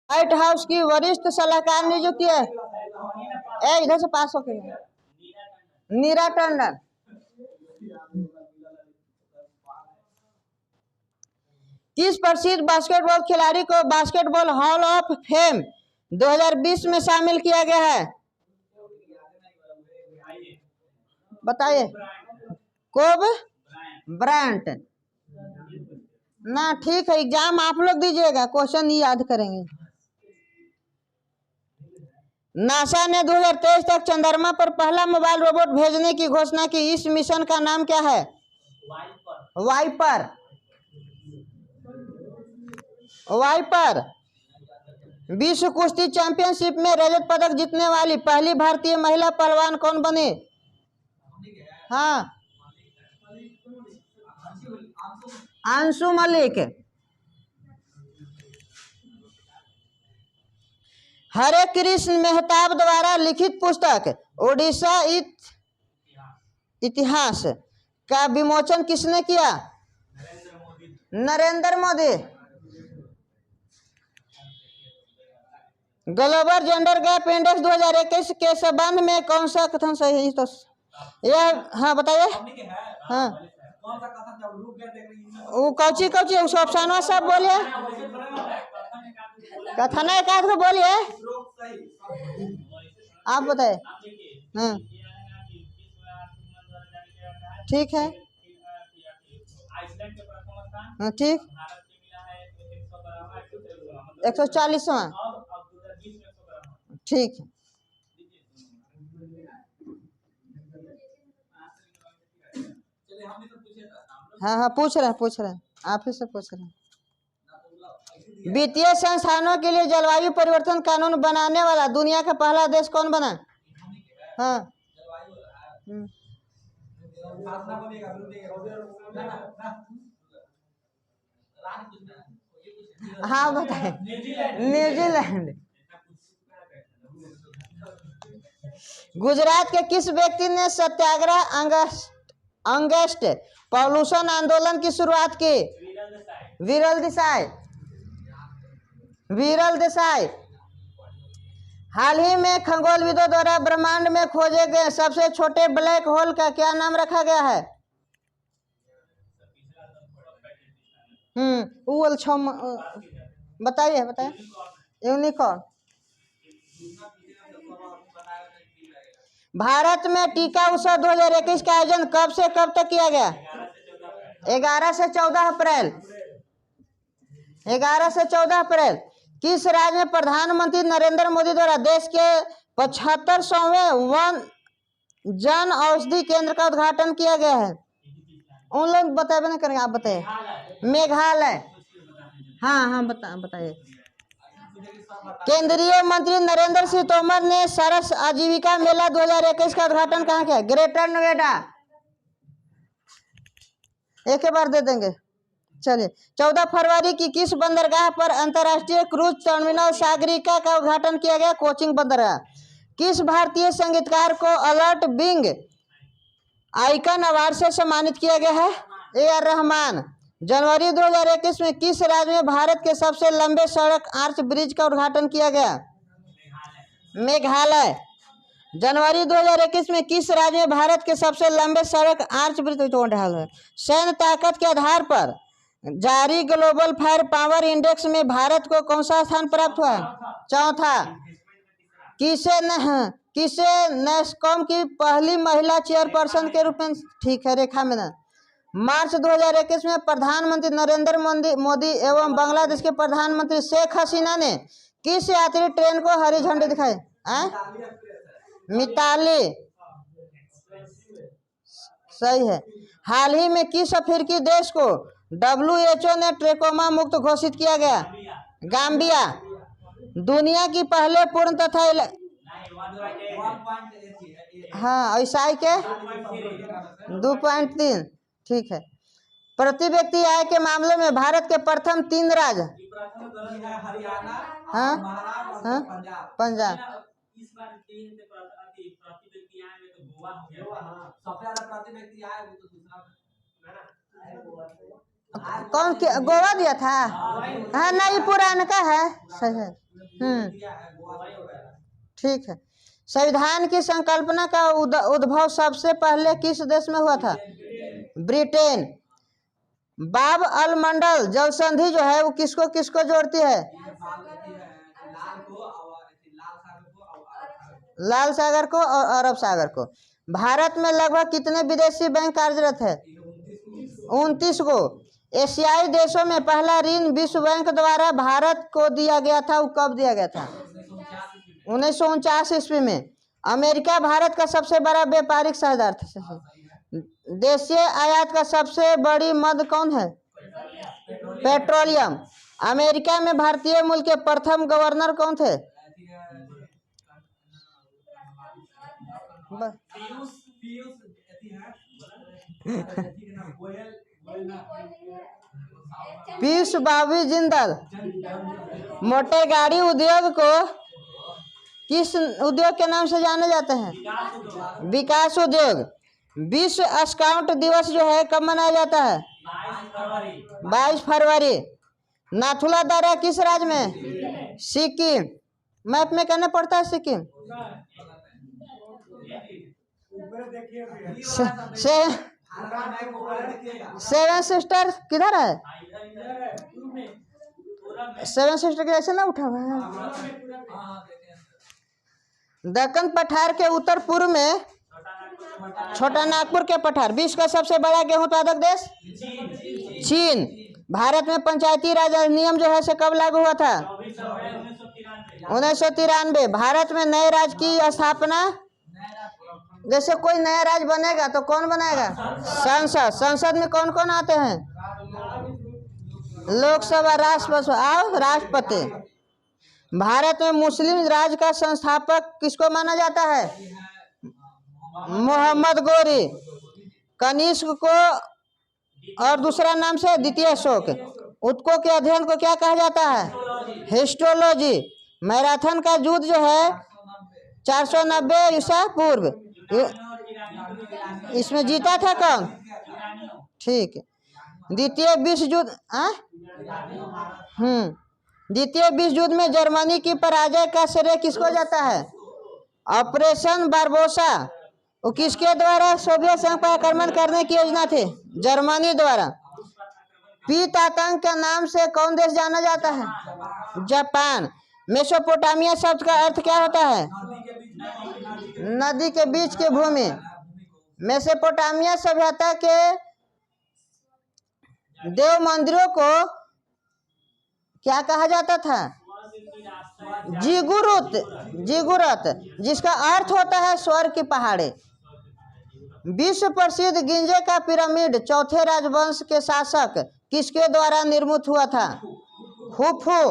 White house की वरिष्ठ सलाहकार नियुक्ति है। इधर से पास होके नीरा टंडन। किस प्रसिद्ध बास्केटबॉल खिलाड़ी को बास्केटबॉल हॉल ऑफ फेम 2020 में शामिल किया गया है? बताइए। कोब ब्रांट ना। ठीक है, एग्जाम आप लोग दीजिएगा, क्वेश्चन याद करेंगे। नासा ने 2023 तक चंद्रमा पर पहला मोबाइल रोबोट भेजने की घोषणा की। इस मिशन का नाम क्या है? वाइपर। वाइपर। विश्व कुश्ती चैंपियनशिप में रजत पदक जीतने वाली पहली भारतीय महिला पहलवान कौन बनी? हाँ, अंशु मलिक। हरे कृष्ण मेहताब द्वारा लिखित पुस्तक ओडिशा इतिहास का विमोचन किसने किया? Narendra Modi. Global gender gap index 2021 के संबंध में कौन सा कथन सही है? तो यह, हाँ बताइए। हाँ, वो कौची कौची उसको अफसाना सब बोलिए, कथन एक आध को बोलिए, आप बताए। हाँ ठीक है। हाँ ठीक। 140वां। ठीक है। हाँ पूछ रहे हैं आप ही से पूछ रहे हैं। वित्तीय संस्थानों के लिए जलवायु परिवर्तन कानून बनाने वाला दुनिया का पहला देश कौन बना? हाँ हाँ बताए। न्यूजीलैंड। गुजरात के किस व्यक्ति ने सत्याग्रह अंगेस्ट पॉल्यूशन आंदोलन की शुरुआत की? विरल देसाई। विरल देसाई। हाल ही में खगोलविदों द्वारा ब्रह्मांड में खोजे गए सबसे छोटे ब्लैक होल का क्या नाम रखा गया है? बताइए बताइए। यूनिकॉर्न। भारत में टीका उत्सव 2021 का आयोजन कब से कब तक किया गया? 11 से 14 अप्रैल। 11 से 14 अप्रैल। किस राज्य में प्रधानमंत्री नरेंद्र मोदी द्वारा देश के 75वें वन जन औषधि केंद्र का उद्घाटन किया गया है? उन लोग बताए नहीं करेंगे, आप बताइए। मेघालय। हाँ बताइए। केंद्रीय मंत्री नरेंद्र सिंह तोमर ने सरस आजीविका मेला 2021 का उद्घाटन कहाँ किया? ग्रेटर नोएडा। एक ही बार दे देंगे। चलिए। 14 फरवरी की किस बंदरगाह पर अंतर्राष्ट्रीय क्रूज टर्मिनल सागरिका का उद्घाटन किया गया? कोचिंग बंदरगाह। किस भारतीय संगीतकार को अलर्ट बिंग आइकन अवार्ड से सम्मानित किया गया है? AR रहमान। जनवरी 2021 में किस राज्य में भारत के सबसे लंबे सड़क आर्च ब्रिज का उद्घाटन किया गया? मेघालय। जनवरी 2021 में किस राज्य में भारत के सबसे लंबे सड़क आर्च ब्रिज है? सैन्य ताकत के आधार पर जारी ग्लोबल फायर पावर इंडेक्स में भारत को कौन सा स्थान प्राप्त हुआ? चौथा। किसे नेस्कॉम की पहली महिला चेयरपर्सन के रूप में? ठीक है, रेखा मेनन। मार्च 2021 में प्रधानमंत्री नरेंद्र मोदी एवं बांग्लादेश के प्रधानमंत्री शेख हसीना ने किस यात्री ट्रेन को हरी झंडी दिखाई? मिताली। सही है। हाल ही में किस अफ्रीकी देश को WHO ने ट्रेकोमा मुक्त घोषित किया गया? गाम्बिया। दुनिया की पहले पूर्ण तथा हाँ ईसाई के 2.3। ठीक है। प्रति व्यक्ति आय के मामले में भारत के प्रथम 3 राज्य? हाँ हाँ पंजाब। कौन गोवा दिया था? हाँ नहीं, पुराना का है, सही है। ठीक है। संविधान की संकल्पना का उद्भव सबसे पहले किस देश में हुआ था? ब्रिटेन। बाब अल मंडल जल संधि जो है वो किसको किसको जोड़ती है? लाल सागर को और अरब सागर को। भारत में लगभग कितने विदेशी बैंक कार्यरत है? 29 को। एशियाई देशों में पहला ऋण विश्व बैंक द्वारा भारत को दिया गया था, वो कब दिया गया था? 1949 ईस्वी में। अमेरिका भारत का सबसे बड़ा व्यापारिक साझेदार था। देशीय आयात का सबसे बड़ी मद कौन है? पेट्रोलियम। अमेरिका में भारतीय मूल के प्रथम गवर्नर कौन थे? पीयूष बाबू जिंदल। मोटे गाड़ी उद्योग को किस उद्योग के नाम से जाने जाते हैं? विकास उद्योग। विश्व स्काउट दिवस जो है कब मनाया जाता है? 22 फरवरी। नाथुला दर्रा किस राज्य में? सिक्किम। मैप में कहना पड़ता है सिक्किम। सेवन सिस्टर किधर है? सेवन सिस्टर के ऐसे ना उठा हुआ है। दक्कन पठार के उत्तर पूर्व में छोटा नागपुर के पठार। विश्व का सबसे बड़ा गेहूं उत्पादक देश? चीन। भारत में पंचायती राज अधिनियम जो है से कब लागू हुआ था? 1993। भारत में नए राज्य की स्थापना, जैसे कोई नया राज्य बनेगा तो कौन बनाएगा? संसद। संसद में कौन कौन आते हैं? लोकसभा, राष्ट्रपति और राष्ट्रपति। भारत में मुस्लिम राज्य का संस्थापक किसको माना जाता है? मोहम्मद गोरी। कनिष्क को और दूसरा नाम से द्वितीय अशोक। उत्कों के अध्ययन को क्या कहा जाता है? हिस्टोलॉजी। मैराथन का युद्ध जो है 490 ईसा पूर्व, इसमें जीता था कौन? ठीक है। द्वितीय विश्व युद्ध, द्वितीय विश्व युद्ध में जर्मनी की पराजय का श्रेय किसको जाता है? Operation Barbosa. वो किसके द्वारा सोवियत संघ पर आक्रमण करने की योजना थी? जर्मनी द्वारा। पीत आतंक के नाम से कौन देश जाना जाता है? जापान। मेसोपोटामिया शब्द का अर्थ क्या होता है? नदी के बीच की भूमि। मेसोपोटामिया सभ्यता के देव मंदिरों को क्या कहा जाता था? जिगुरुत। जिगुरत, जिसका अर्थ होता है स्वर्ग की पहाड़ी। विश्व प्रसिद्ध गिंजे का पिरामिड चौथे राजवंश के शासक किसके द्वारा निर्मित हुआ था? खुफू।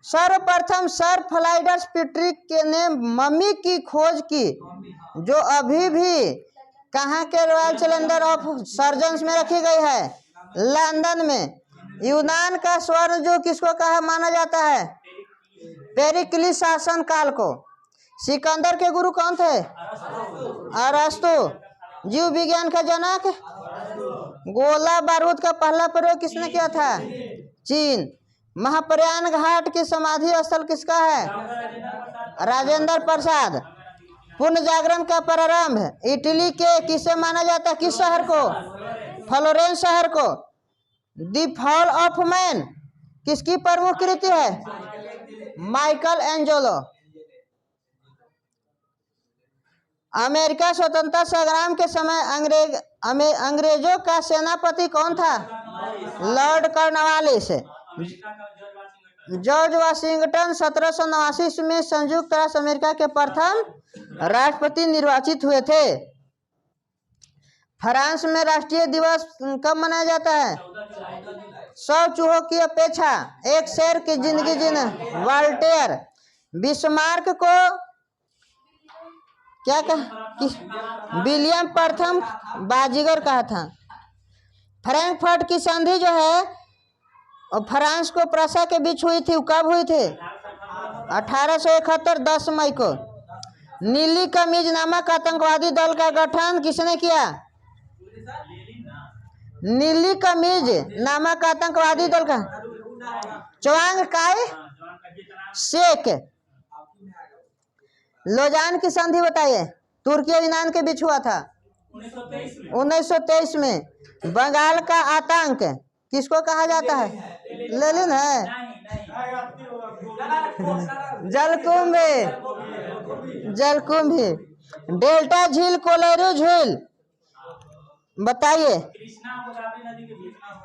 सर्वप्रथम सर फ्लाइडर्स पिट्रिक ने मम्मी की खोज की, जो अभी भी कहाँ के रॉयल चैलेंजर ऑफ सर्जन्स में रखी गई है? लंदन में। यूनान का स्वर्ण जो किसको कहा माना जाता है? पेरिक्लिस शासन काल को। सिकंदर के गुरु कौन थे? अरस्तु। जीव विज्ञान का जनक? गोला बारूद का पहला प्रयोग किसने किया था? चीन। महाप्रयाण घाट की समाधि स्थल किसका है? राजेंद्र प्रसाद। पुण्य जागरण का प्रारंभ इटली के किसे माना जाता है? किस शहर को? फ्लोरेंस शहर को। द फॉल ऑफ मैन किसकी प्रमुख कृति है? Michael Angelo. अमेरिका स्वतंत्रता संग्राम के समय अंग्रेजों का सेनापति कौन था? Lord Cornwallis. जॉर्ज वाशिंगटन 1789 में संयुक्त राष्ट्र अमेरिका के प्रथम राष्ट्रपति निर्वाचित हुए थे। फ्रांस में राष्ट्रीय दिवस कब मनाया जाता है? 100 चूहों की अपेक्षा एक शेर की जिंदगी जीना, वॉल्टेयर। बिस्मार्क को क्या कहा? विलियम प्रथम बाजीगर कहा था। फ्रैंकफर्ट की संधि जो है और फ्रांस को प्रसा के बीच हुई थी, कब हुई थी? 1871 10 मई को। नीली कमीज नामक आतंकवादी दल का गठन किसने किया? नीली कमीज नामक आतंकवादी दल का चुआंग काय शेख। लोजान की संधि बताइए, तुर्की और यूनान के बीच हुआ था 1923 में। बंगाल का आतंक किसको कहा जाता है? लेनिन है। जलकुंभ, जलकुंभ। डेल्टा झील, कोलेरू झील बताइए।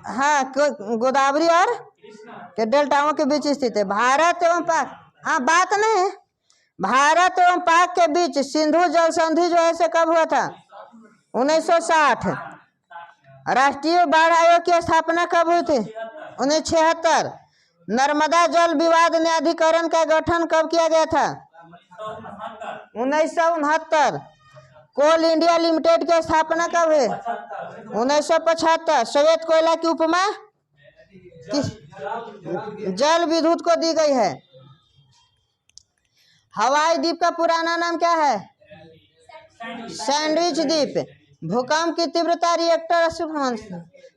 हाँ, गोदावरी और के डेल्टाओं के बीच स्थित है। भारत एवं पाक, हाँ बात नहीं, भारत एवं पाक के बीच सिंधु जल संधि जो है से कब हुआ था? 1960। राष्ट्रीय बाढ़ आयोग की स्थापना कब हुई थी? 1976। नर्मदा जल विवाद न्यायाधिकरण का गठन कब किया गया था? 1969। कोल इंडिया लिमिटेड की स्थापना कब हुई? 1975। श्वेत कोयला की उपमा किस जल विद्युत को दी गई है? हवाई द्वीप का पुराना नाम क्या है? सैंडविच द्वीप। भूकंप की तीव्रता रिएक्टर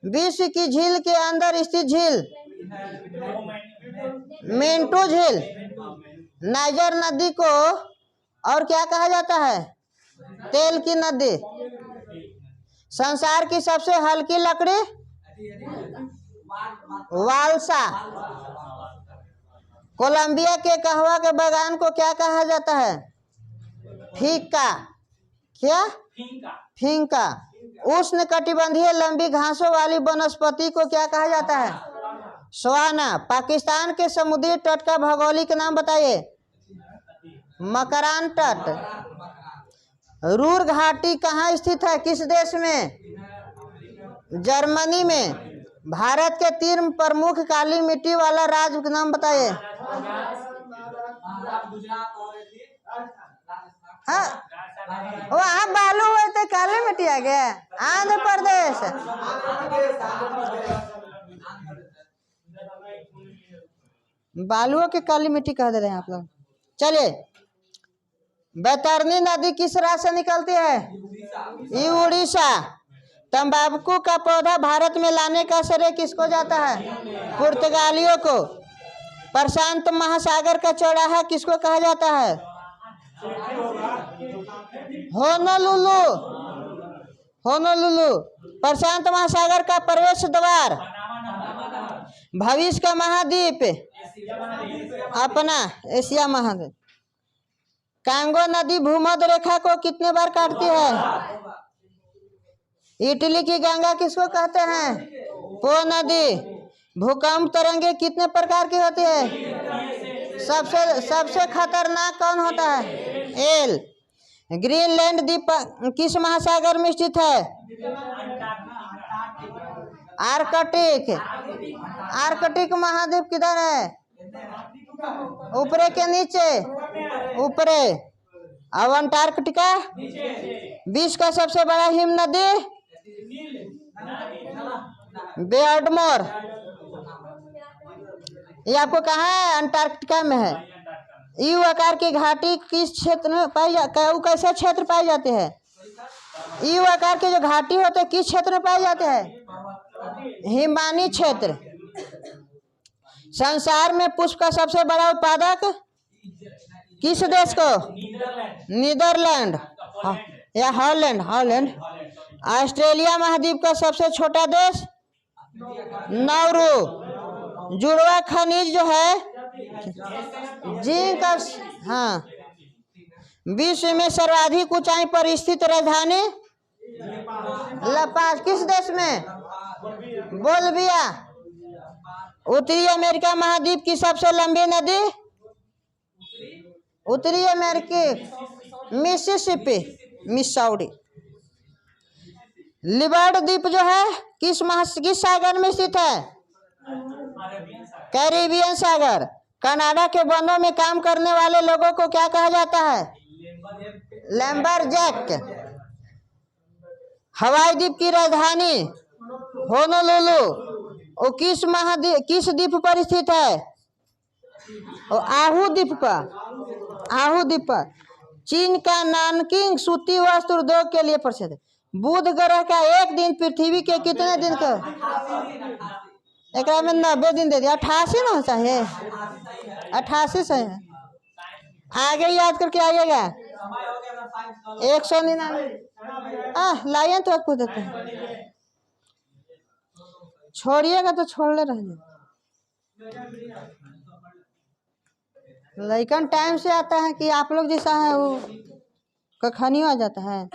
विश्व की झील के अंदर स्थित झील मेंटू झील। नाइजर नदी को और क्या कहा जाता है? तेल की नदी। संसार की सबसे हल्की लकड़ी वालसा। कोलंबिया के कहवा के बागान को क्या कहा जाता है? फीका। क्या? फीका। उष्ण कटिबंधीय लंबी घासों वाली वनस्पति को क्या कहा जाता है? सवाना। पाकिस्तान के समुद्री तट का भौगोलिक नाम बताइए। मकरान तट। रूर घाटी कहाँ स्थित है? किस देश में? जर्मनी में। भारत के 3 प्रमुख काली मिट्टी वाला राज्य का नाम बताइए। हाँ, वहाँ बालू हुए थे, काली मिट्टी आ गया। आंध्र प्रदेश। बालुओं की काली मिट्टी कह दे रहे हैं आप लोग। चलिए, बैतरनी नदी किस राज्य से निकलती है? ये उड़ीसा। तंबाकू का पौधा भारत में लाने का श्रेय किसको जाता है? पुर्तगालियों को। प्रशांत महासागर का चौराहा किसको कहा जाता है? होनोलुलु। होनोलुलु। प्रशांत महासागर का प्रवेश द्वार। भविष्य का महाद्वीप अपना एशिया महाद्वीप। कांगो नदी भूमध्य रेखा को कितने बार काटती है? इटली की गंगा किसको कहते हैं? पो नदी। भूकंप तरंगे कितने प्रकार की होती है? सबसे खतरनाक कौन होता है? एल। ग्रीनलैंड द्वीप किस महासागर में स्थित है? आर्कटिक। आर्कटिक महाद्वीप किधर है? ऊपरे के नीचे? ऊपरे। अब अंटार्कटिका। विश्व का सबसे बड़ा हिम नदी? बेयर्डमोर। ये आपको कहाँ है? अंटार्कटिका में है। यू आकार की घाटी किस क्षेत्र में पाई कैसे क्षेत्र पाई जाती है? यू आकार के जो घाटी होते हैं किस क्षेत्र में पाए जाते हैं? हिमानी क्षेत्र। संसार में पुष्प का सबसे बड़ा उत्पादक किस देश को? नीदरलैंड या हॉलैंड। हॉलैंड। ऑस्ट्रेलिया महाद्वीप का सबसे छोटा देश? नाउरू। जुड़वा खनिज जो है जिंक। हाँ। विश्व में सर्वाधिक ऊंचाई पर स्थित राजधानी? लापाज। किस देश में? बोल्विया। उत्तरी अमेरिका महाद्वीप की सबसे लंबी नदी? उत्तरी अमेरिकी मिसिसिपी, मिसौरी। लिबर्ड द्वीप जो है किस सागर में स्थित है? कैरिबियन सागर। कनाडा के वनों में काम करने वाले लोगों को क्या कहा जाता है? लैम्बरजैक। हवाई द्वीप की राजधानी होनोलुलु वो किस द्वीप पर स्थित है? आहू द्वीप पर। आहू द्वीप पर। चीन का नानकिंग सूती वस्त्र उद्योग के लिए प्रसिद्ध है। बुध ग्रह का एक दिन पृथ्वी के कितने दिन का? एक में 90 दिन दे दिया, 88 ना चाहिए, 88 सही है। आगे याद करके आइएगा। 199 लाइए तो आपको देते हैं, छोड़िएगा तो छोड़ ले रहे। लेकिन टाइम से आता है कि आप लोग जैसा है वो कखनी आ जाता है।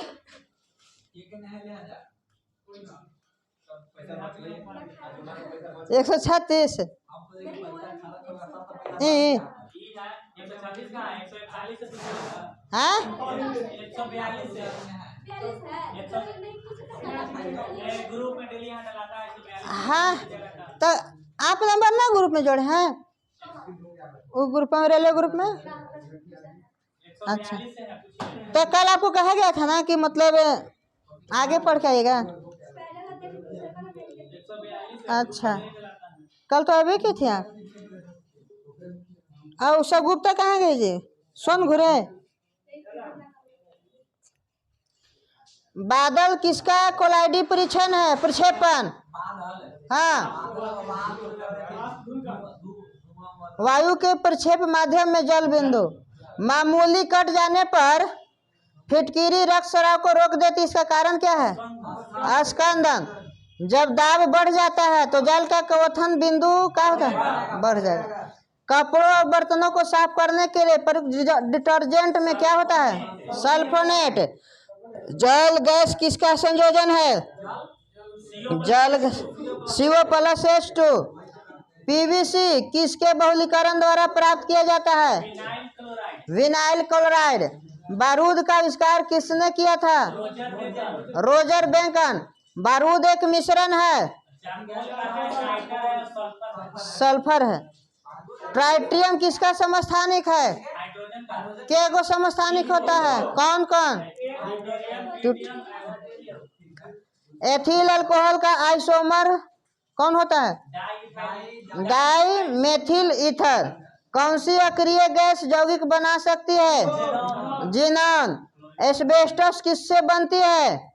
136 हाँ हाँ, तो आप नंबर ना ग्रुप में जोड़े हैं, वो ग्रुप में, रेलवे ग्रुप में। अच्छा, तो कल आपको कहा गया था ना कि मतलब आगे पढ़ के आइएगा। अच्छा, कल तो अभी की थी आप। और उषा गुप्ता कहाँ गई जी? सोन घुरे। बादल किसका कोलाइडी परीक्षण है? प्रक्षेपण। हाँ, वायु के प्रक्षेप माध्यम में जल बिंदु मामूली कट जाने पर फिटकीरी रक्त स्राव को रोक देती, इसका कारण क्या है? अस्कंदन। जब दाब बढ़ जाता है तो जल का क्वथन बिंदु क्या होता है? बढ़ जाएगा। कपड़ों और बर्तनों को साफ करने के लिए प्रयुक्त डिटर्जेंट में क्या होता है? सल्फोनेट। जल गैस किसका संयोजन है? जल CO+H2। पीवीसी किसके बहुलीकरण द्वारा प्राप्त किया जाता है? Vinyl chloride. बारूद का आविष्कार किसने किया था? रोजर बेंकन। बारूद एक मिश्रण है, सल्फर है। ट्राइटियम किसका समस्थानिक है? के गो समस्थानिक होता है? कौन कौन? एथिल अल्कोहल का आइसोमर कौन होता है? Dimethyl ether. कौन सी अक्रिय गैस यौगिक बना सकती है? जीनॉन। एस्बेस्टस किससे बनती है?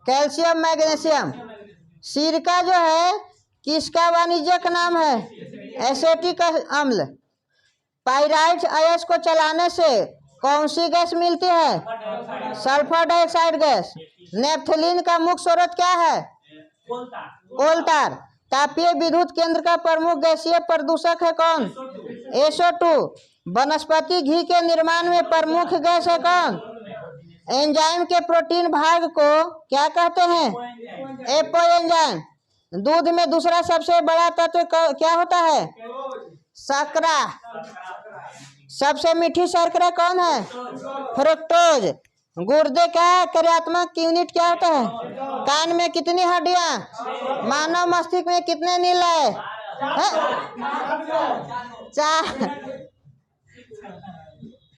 Calcium magnesium. सिरका जो है किसका वाणिज्यिक नाम है? एसेटिक अम्ल। पाइराइट अयस्क को चलाने से कौन सी गैस मिलती है? Sulphur dioxide gas. नेफ्थलीन का मुख्य स्रोत क्या है? कोलतार। तापीय विद्युत केंद्र का प्रमुख गैसीय प्रदूषक है कौन? SO2। वनस्पति घी के निर्माण में प्रमुख गैस है कौन? एंजाइम के प्रोटीन भाग को क्या कहते हैं? Apo enzyme. दूध में दूसरा सबसे बड़ा तत्व क्या होता है? शर्करा। सबसे मीठी शर्करा कौन है? फ्रुक्टोज। गुर्दे का कार्यात्मक यूनिट क्या होता है? कान में कितनी हड्डियां? मानव मस्तिष्क में कितने नील है? 4।